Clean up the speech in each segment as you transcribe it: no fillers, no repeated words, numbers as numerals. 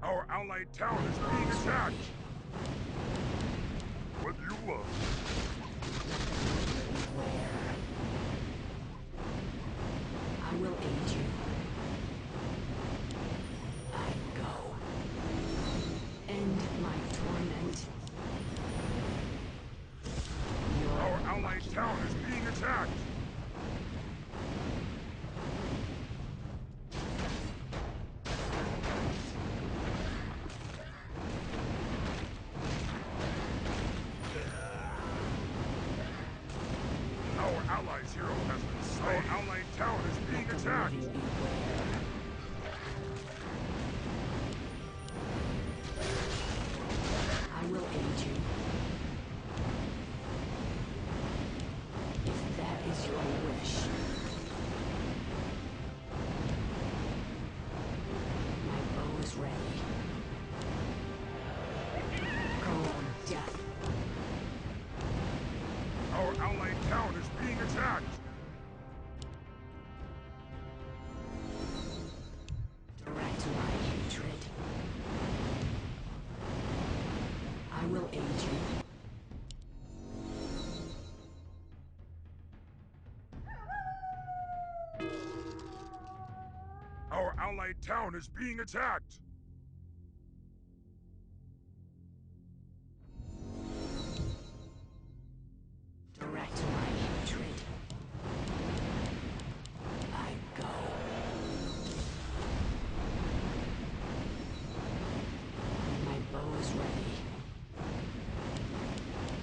Our allied town is being attacked! What do you want? Where? I will aid you. I go. End my torment. Our allied town is being attacked! Allies' hero has been slain. Our allied town is being attacked. I will aid you. If that is your wish. My bow is ready. Go on, death. Our allied town is being attacked! Direct my hatred. I will aid you. Our allied town is being attacked! Direct my hatred. I go. My bow is ready.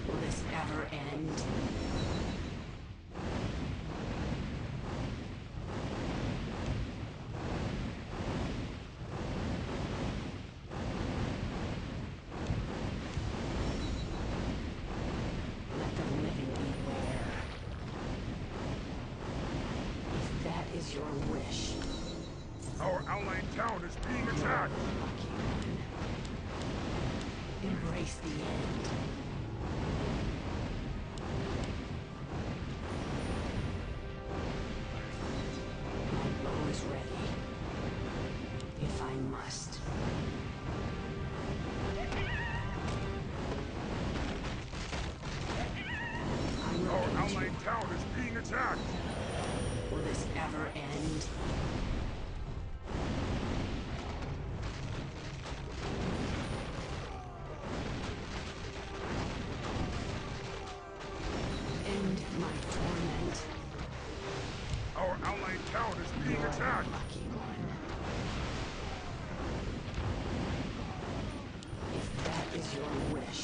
Will this ever end? Is your wish. Our allied town is being attacked! Lucky one. Embrace the end. My bow is ready. If I must. Our allied town is being attacked! Will this ever end? End my torment. Our allied town is being You're attacked! the lucky one. If that is your wish,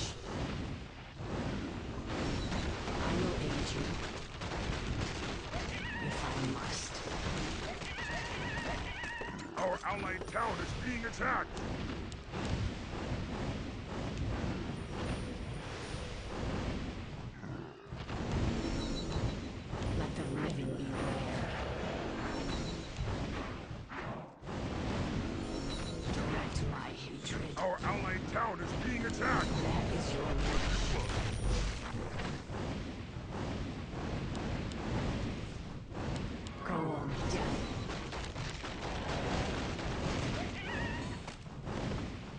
I will aid you. If I must. Our allied town is being attacked! Let the living beware. Direct my hatred. Our allied town is being attacked! That is your wish. Go on, death.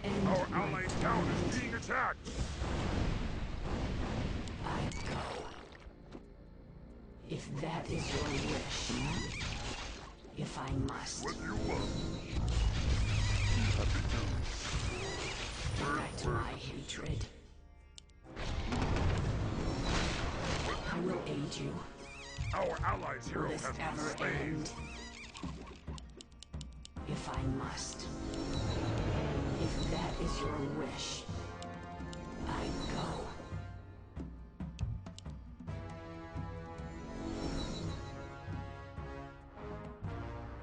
End Our my allied town torment. is being attacked! I go. If that is your wish. If I must. What do you want? Direct my hatred. I will aid you. Our allies' Will hero this has been ever slain! end? If I must. If that is your wish, I go.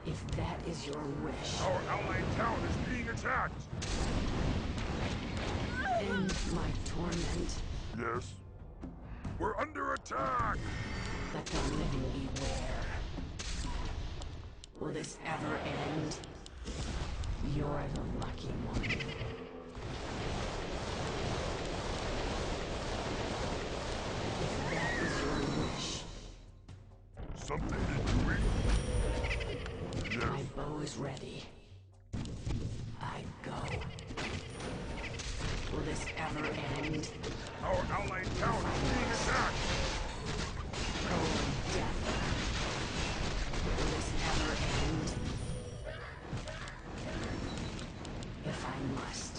If that is your wish, Our allied town is being attacked! end my torment. Yes? We're under attack! Let the living beware. Will this ever end? You're the lucky one. If that is your wish, Something to eat? my Yes. bow is ready. I go. ever end? Our allied town is being attacked! Cold death. Will this ever end? If I must.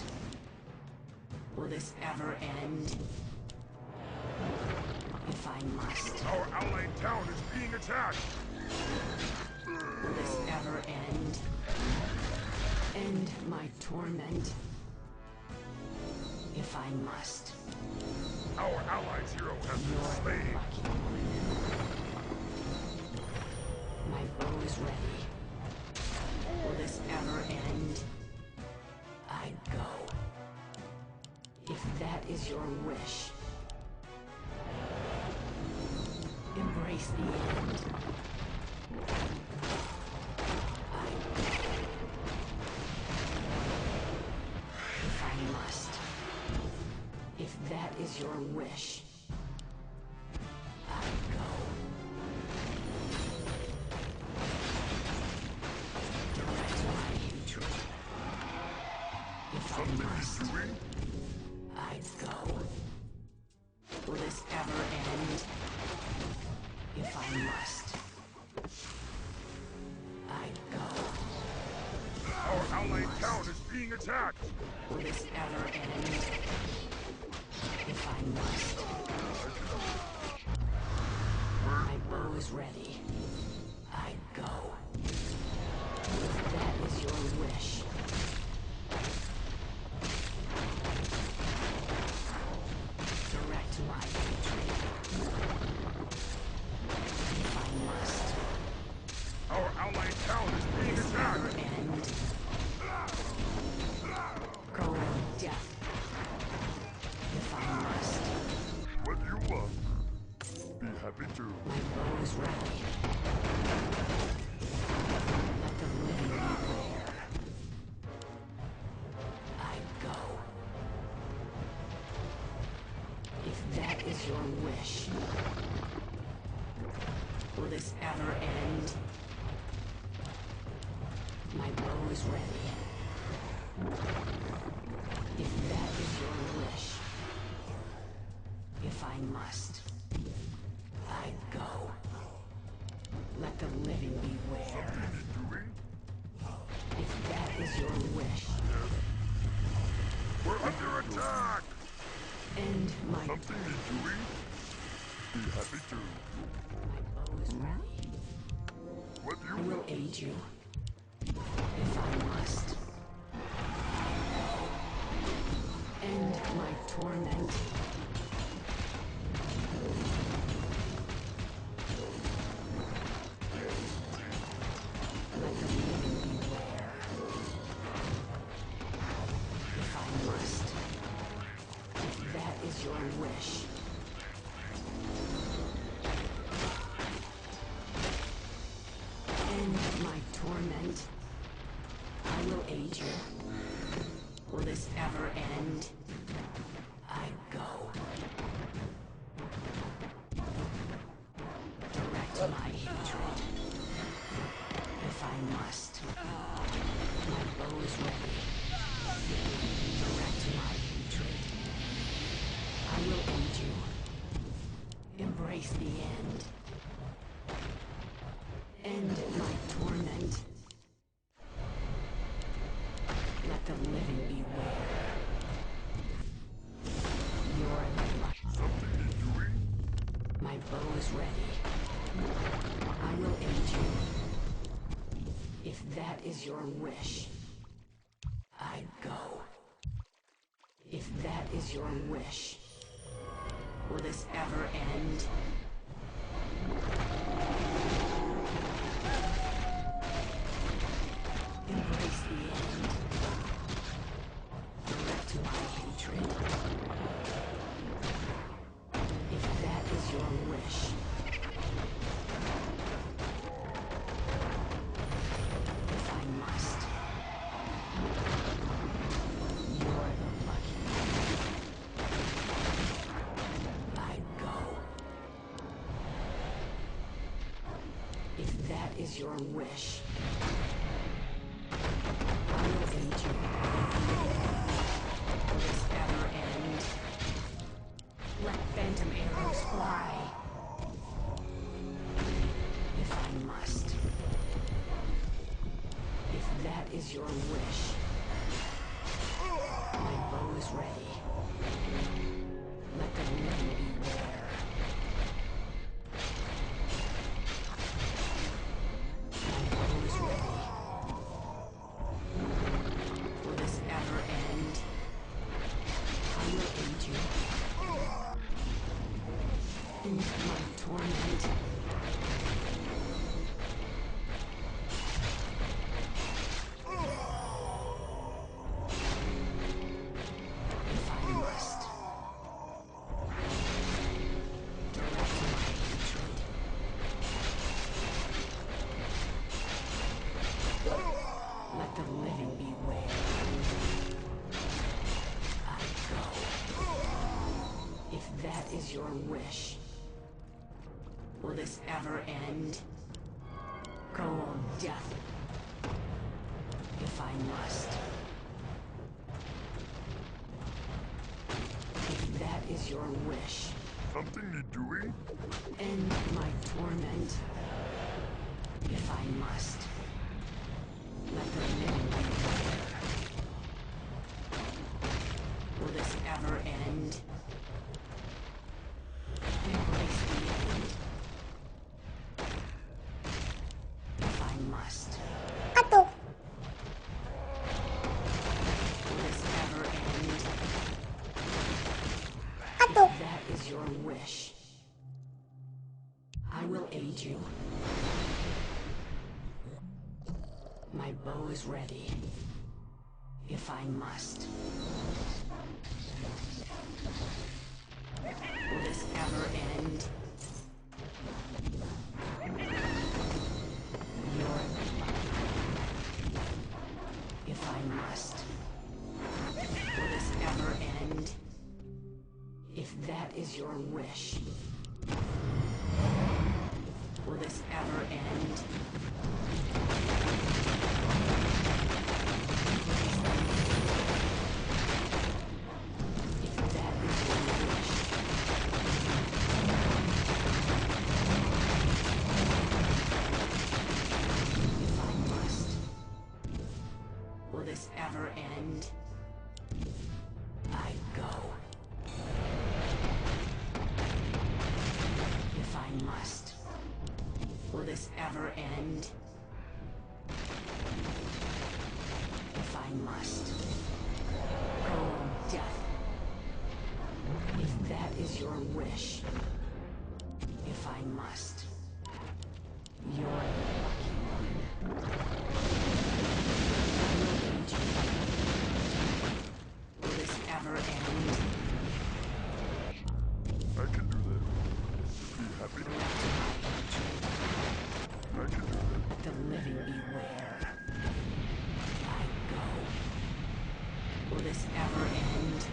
Will this ever end? If I must. Our allied town is being attacked! Will this ever end? End my torment. If I must. Our allied's hero has been You're the slain! lucky one. My bow is ready. Will this ever end? I go. If that is your wish. Embrace the end. I go. If I must. If that is your wish. I go. Direct my hatred. If I must. Doing? I go. Will this ever end? If I must. I go. Our allied town is being attacked! Will this ever end? If I must. My bow is ready. I go. If that is your wish. Direct my hatred. If I must. Our allied town is being This never attacked! end. Cold death. If I must. What you want? Be happy to. My bow is ready. Let the living beware. I go. If that is your wish. Will this ever end? My bow is ready. If that is your wish. If I must. I go. Let the living beware. Doing? If that is your wish. We're under attack! End my... Something need doing? Be happy to. My bow is ready. What I you will want? aid you. If I must. End my torment. Let the living beware. If I must. If that is your wish. End my torment. I will aid you. Will this ever end? I go. Direct my hatred. If I must. My bow is ready. Direct my hatred. I will aid you. Embrace the end. End my torment. Let the living beware. You're the lucky. Something need doing? My bow is ready. I will aid you. If that is your wish. I go. If that is your wish. Will this ever end? Embrace the end. Direct my hatred. If that is your wish. If I must. You're the lucky one. I go. If that is your wish. I will aid you. Will this ever end? is your wish? Will this ever end? Go on, death. If I must. If that is your wish. Something need doing? End my torment. If I must. Let the living beware. Will this ever end? Embrace the end. If I must. Will this ever end? If that is your wish, I will aid you. My bow is ready. If I must. Will this ever end? You're lucky. If I must. Will this ever end? If that is your wish. Will this ever end? If that is your wish. If I must. Will this ever end? I go. If I must. Will this ever end? If I must. Go on, death. If that is your wish. If I must. You're the lucky one. I will aid you. Will this ever end? I can do that. Be happy. I can do that. The living beware. I go. Will this ever end?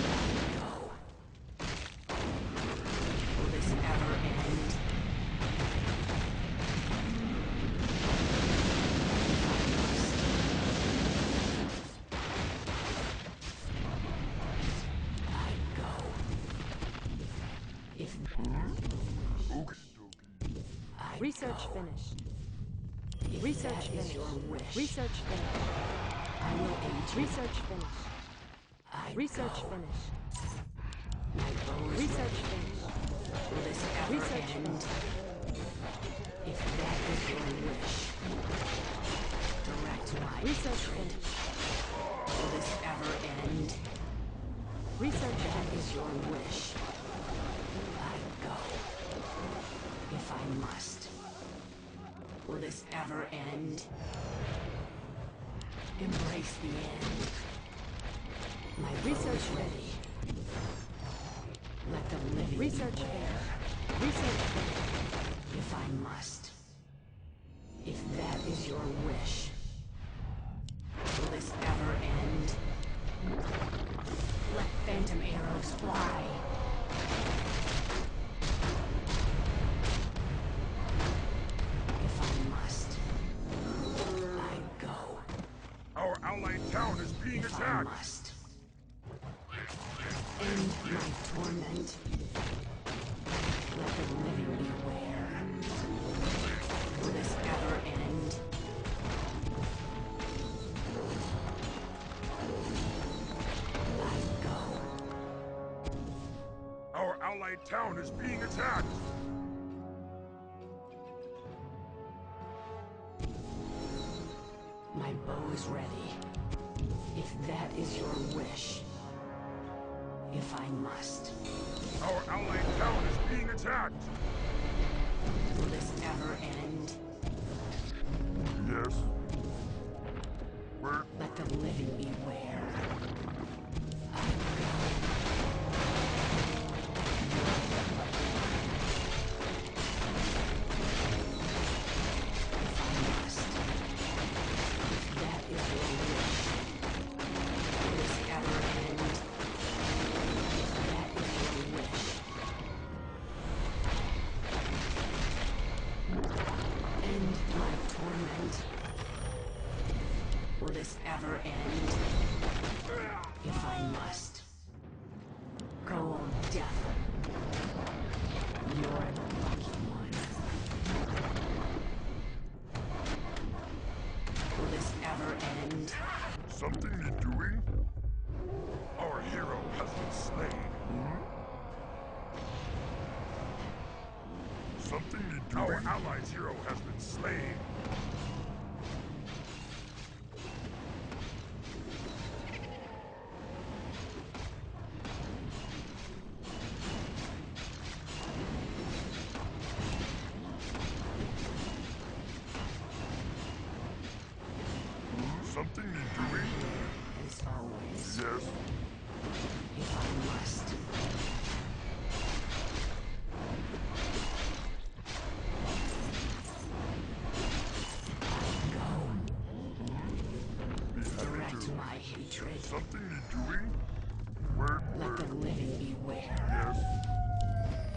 I go. Will this ever end? I must. I go. If Okay, dokie. I Research go. finished. If Research that is finished. your wish, Research finished. I will aid you. Research finished. I Research go. finished. My bow is Research ready. finished. Will this ever Research end? finished. If that is your wish, direct my Research retreat. finished. Will this ever end? Research If that finished. is your wish, I go. If I must. Will this ever end? Embrace the end. My bow Research is ready. Let the living Research beware. finished. Research finished. If I must. If that is your wish. Will this ever end? Let phantom arrows fly. If I must. I go. Our allied town is being If I attacked. must. End my torment. Let the living beware. Will this ever end? I go. Our allied town is being attacked. My bow is ready. If that is your wish. If I must. Our allied town is being attacked. Will this ever end? Yes. We're Let the living beware. I go. If I must. If that ever end? If I must. Cold death. You're the lucky one. Will this ever end? Something you're doing? Our hero has been slain. Something you're doing? Our allies' hero has been slain. Something you're doing? As always. Yes. If I must. Direct my hatred. Something you're doing? Where? Let the living beware. Yes.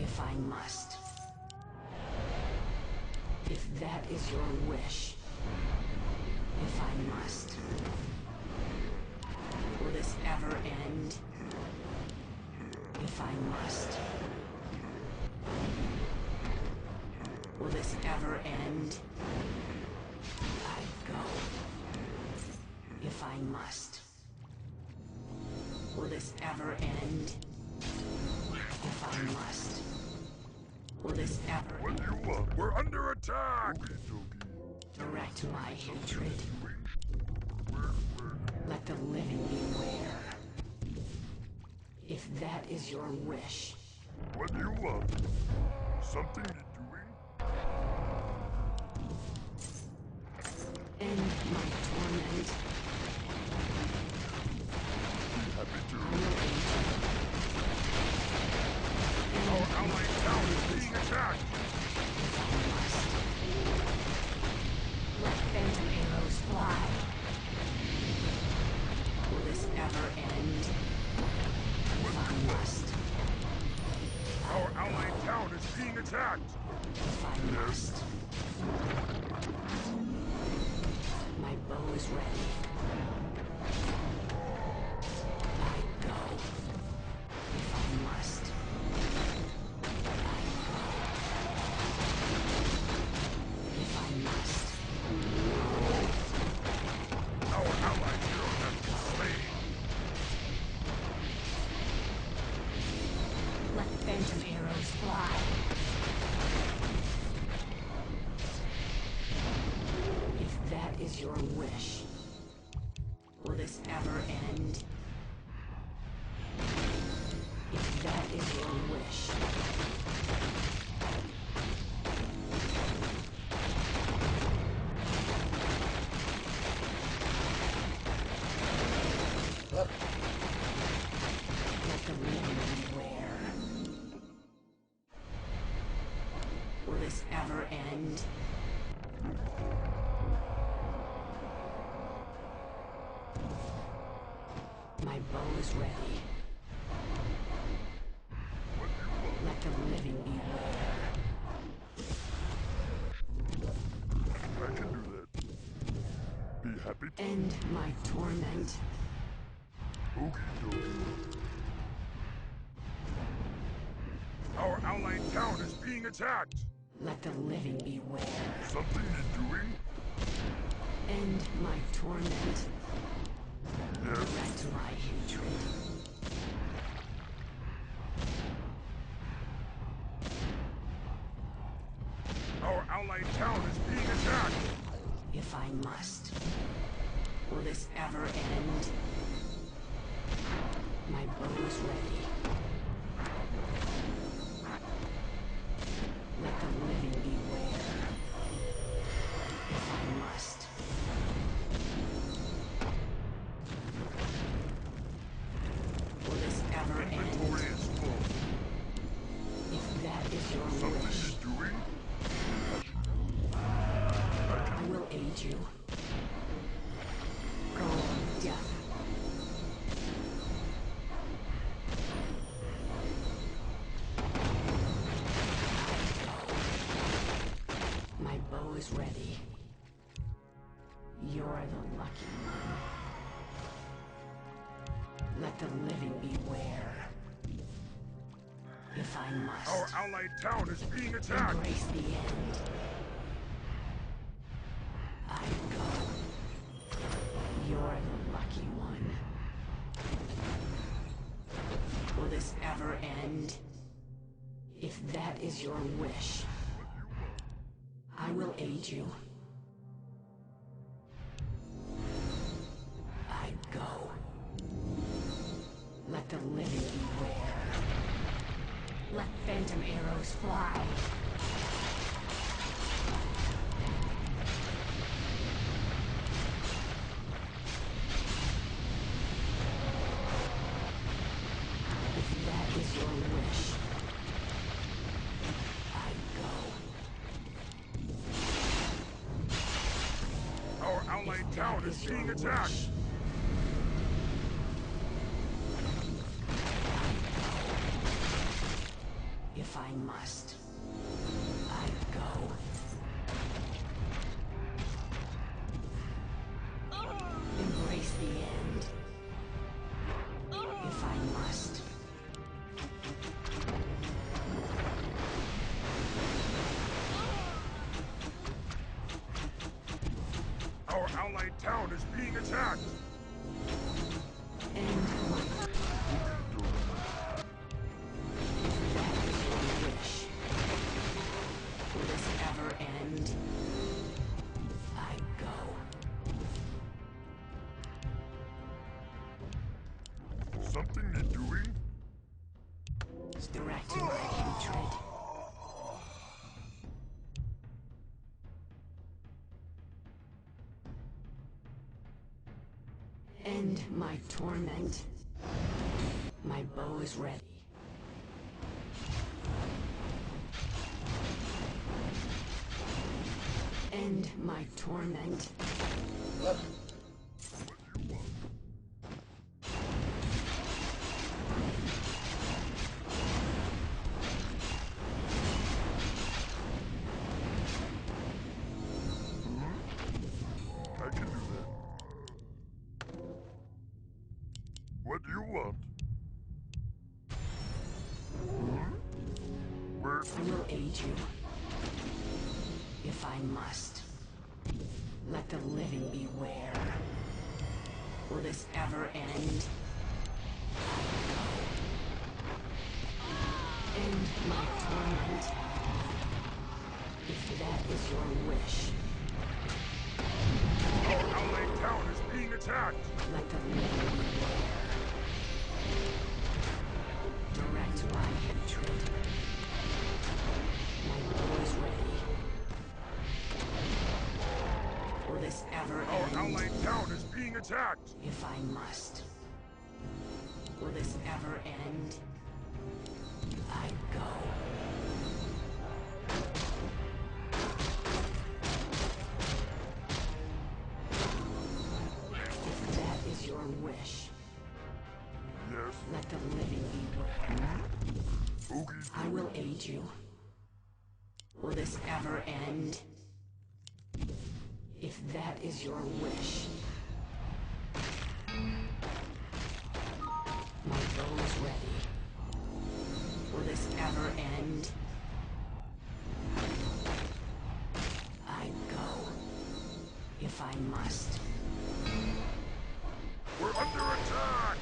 If I must. If that is your wish. If I must. Will this ever end? If I must. Will this ever end? I go. If I must. Will this ever end? If I must. Will this ever What do you want? We're under attack! direct my hatred? Let the living beware. If that is your wish. What do you want? Something you're doing? End my torment. Happy to. I will aid you. Our allied town is being attacked! If I must. Let phantom arrows fly. Will this ever end? If I must. Our allied town is being attacked! If I must. My bow is ready. I go. If I must. I go. If I must. Our allied hero has been slain! Let phantom arrows fly. If that is your wish, will this ever end? If that is your wish. Let the living beware. Will this ever end? My bow is ready. Let the living beware. I can do that. Be happy to. End my torment. Okie dokie. Our allied town is being attacked! Let the living beware. Something you're doing? End my torment. Yes. Direct my hatred. Our allied town is being attacked! If I must. Will this ever end? My bow is ready. Let the living beware. If I must. Will this ever Inventory end? is full. If that is your Something wish, you're doing? I will aid you. Go on, death. My bow is ready. You're the lucky one. Let the living beware. If I must. Our allied town is being attacked! Embrace the end. I go. You're the lucky one. Will this ever end? If that is your wish, I will aid you. I go. Let the living beware. Let phantom arrows fly. If that is your wish, I go. Our allied town is being attacked! If I must, I go. Embrace the end. If I must. Our allied town is being attacked! End my wish. Will this ever end? I go. Something you're doing? Direct my hatred. End my torment. My bow is ready. End my torment. I can do that. What do you want? Where? I will aid you. If I must. Let the living beware. Will this ever end? I go. End my torment. If that is your wish, Our allied town is being attacked! let the living beware. Direct my hatred. My bow is ready. Will this ever Our end? allied town is being attacked! If I must. Will this ever end? I go. If that is your wish, Yes. let the living beware. Boogies. I will aid you. Will this ever end? If that is your wish. My bow is ready. Will this ever end? I go. If I must. We're under attack!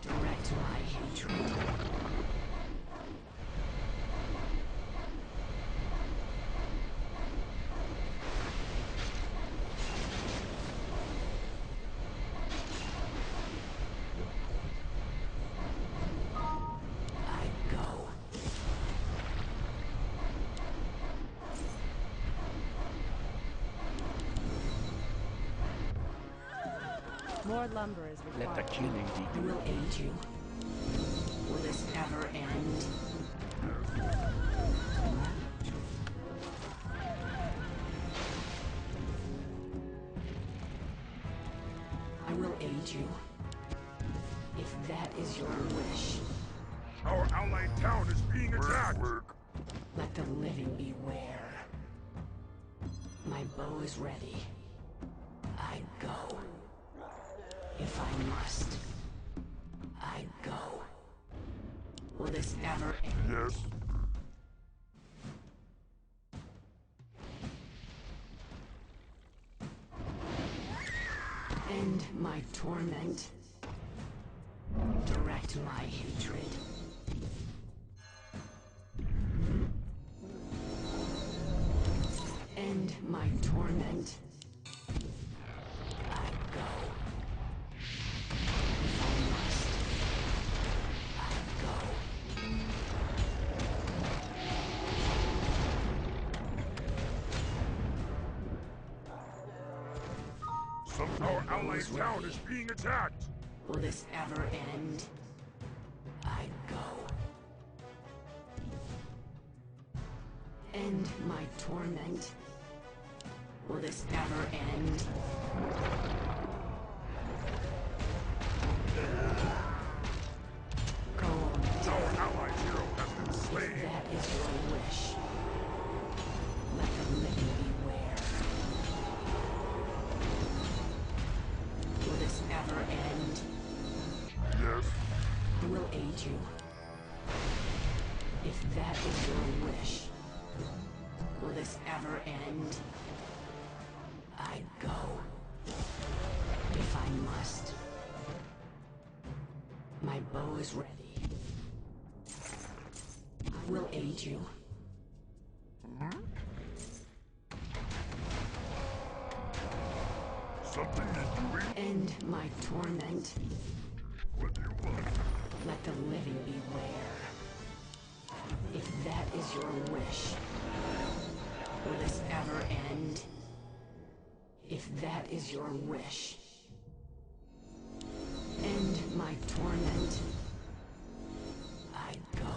Direct my hatred. I go. More lumber is Let the required. cleaning I begin. will aid you. Will this ever end? I will aid you. If that is your wish, Our allied town is being attacked. Let the living beware. My bow is ready. I go. If I must. I go. Will this ever end? Yes. End my torment. Direct my hatred. End my torment. I go. If I must. I go. Our allied town is being attacked. Will this ever end? I go. End my torment. Will this ever end? Go on, Our allied hero has been slain. that is your wish. Let the living beware. Will this ever end? Yes. I will aid you. If that is your wish. Will this ever end? I go. If I must. My bow is ready. I will aid you. Something is doing. End my torment. What do you want? Let the living beware. If that is your wish. Will this ever end? If that is your wish. End my torment. I go.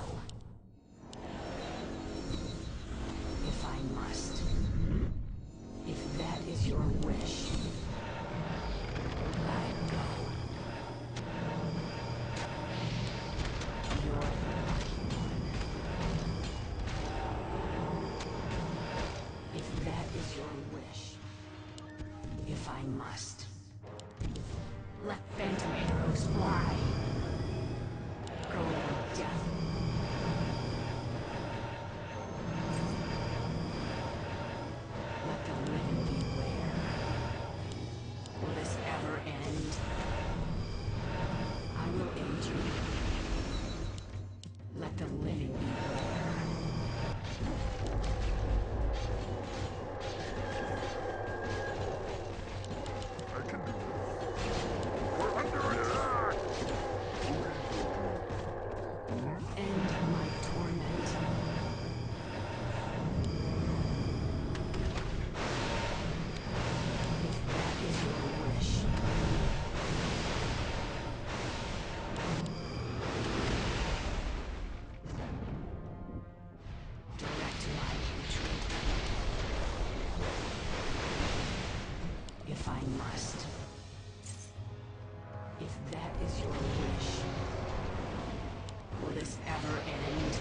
If I must. If that is your wish. I go. Your If that is your wish. If I must. Let phantom arrows fly. Go on, death. Let the living beware. Will this ever end? I will aid you. Let the living beware. I can do this. We're under attack. End my torment. If that is your wish. Direct my hatred. If I must. If that is your wish. Will this ever end?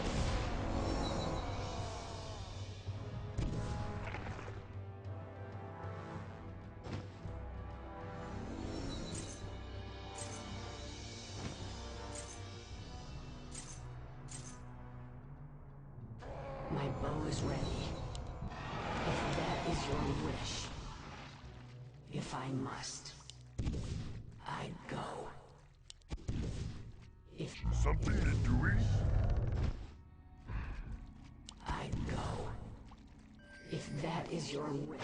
My bow is ready. If that is your wish. If I must. I go. If Something is doing. I go. If that is your wish.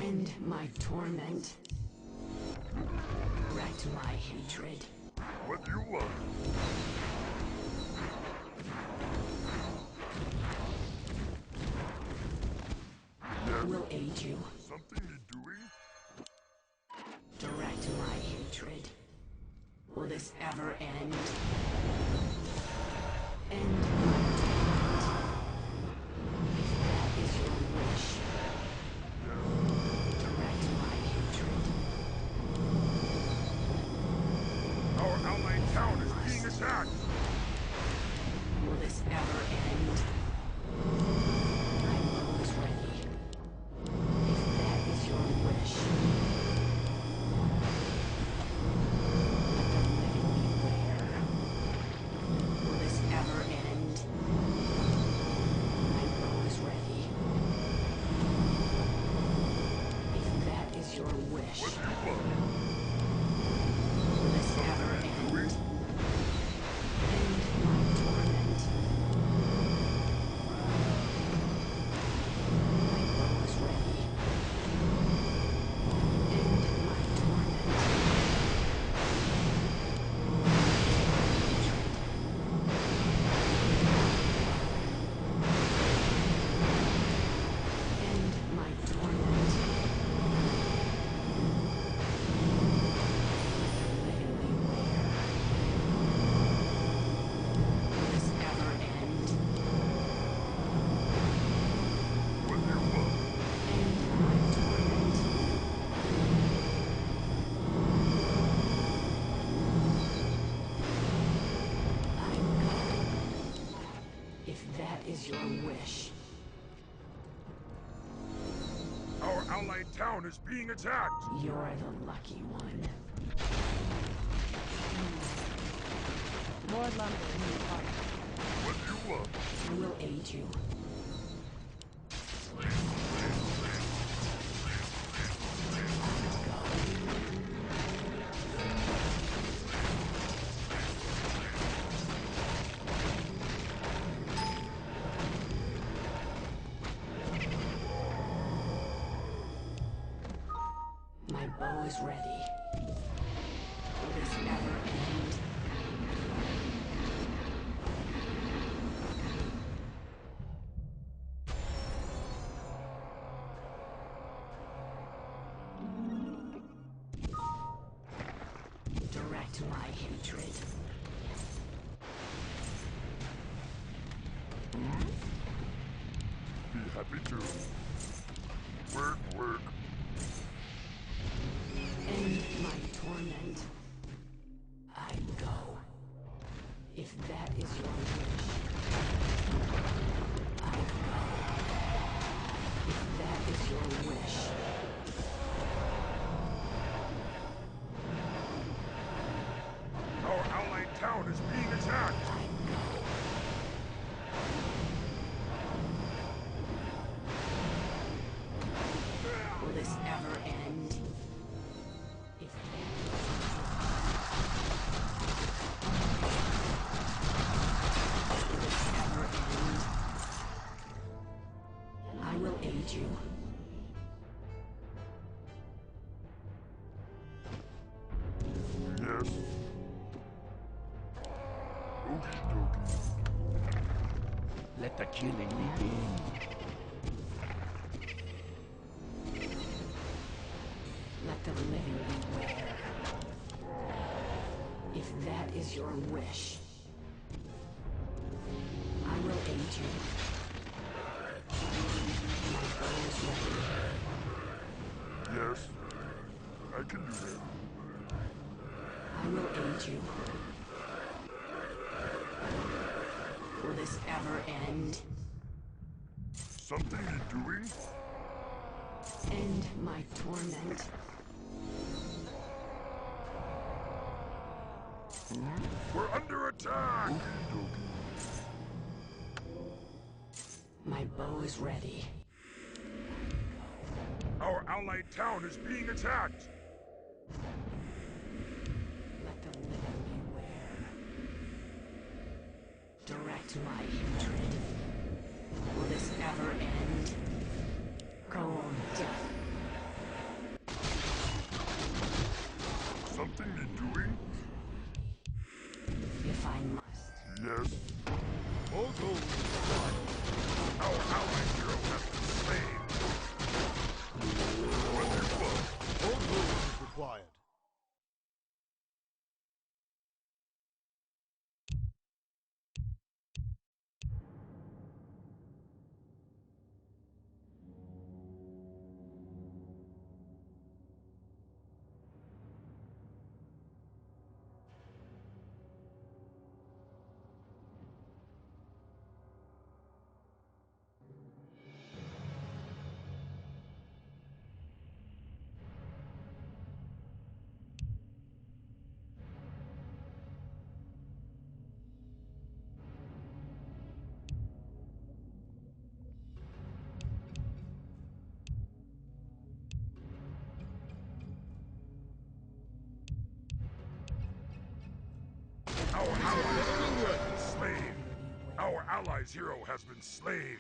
End my torment. Direct my hatred. What do you want? I will aid you. Something is doing. Direct my hatred. Will this ever end? End my torment. town is being attacked! Will this ever end? My bow is ready. If that is your wish. Let the living beware. Will this ever end? My bow is ready. If that is your wish. What you want? Will this ever end? End my torment. My bow is ready. End my torment. End my torment. Living beware. Will this ever end? What you want? End my torment. I go. If that is your wish. Our allied town is being attacked! You're the lucky one. More lumber is required. What you want? I will aid you. My bow is ready. Will this ever end? Direct my hatred. Be happy to. Work, work. End my torment. I go. If that is your wish. I go. If that is your wish. Our allied town is being attacked! I go. Will this ever end? If will this ever end? I will aid you. Yes. Okie dokie. Let the killing begin. Let the living beware. If that is your wish, I will aid you. My bow is ready. Yes. I can do that. I will aid you. Will this ever end? Something you're doing? End my torment. We're under attack! Okie dokie. My bow is ready. Our allied town is being attacked! Let the living beware. Direct my hatred. Will this ever end? Cold death. Something you're doing? If I must. Yes. Our allied hero has been slain! What you want? All tools is required. Our allies has been slain. Our allies' hero has been slain.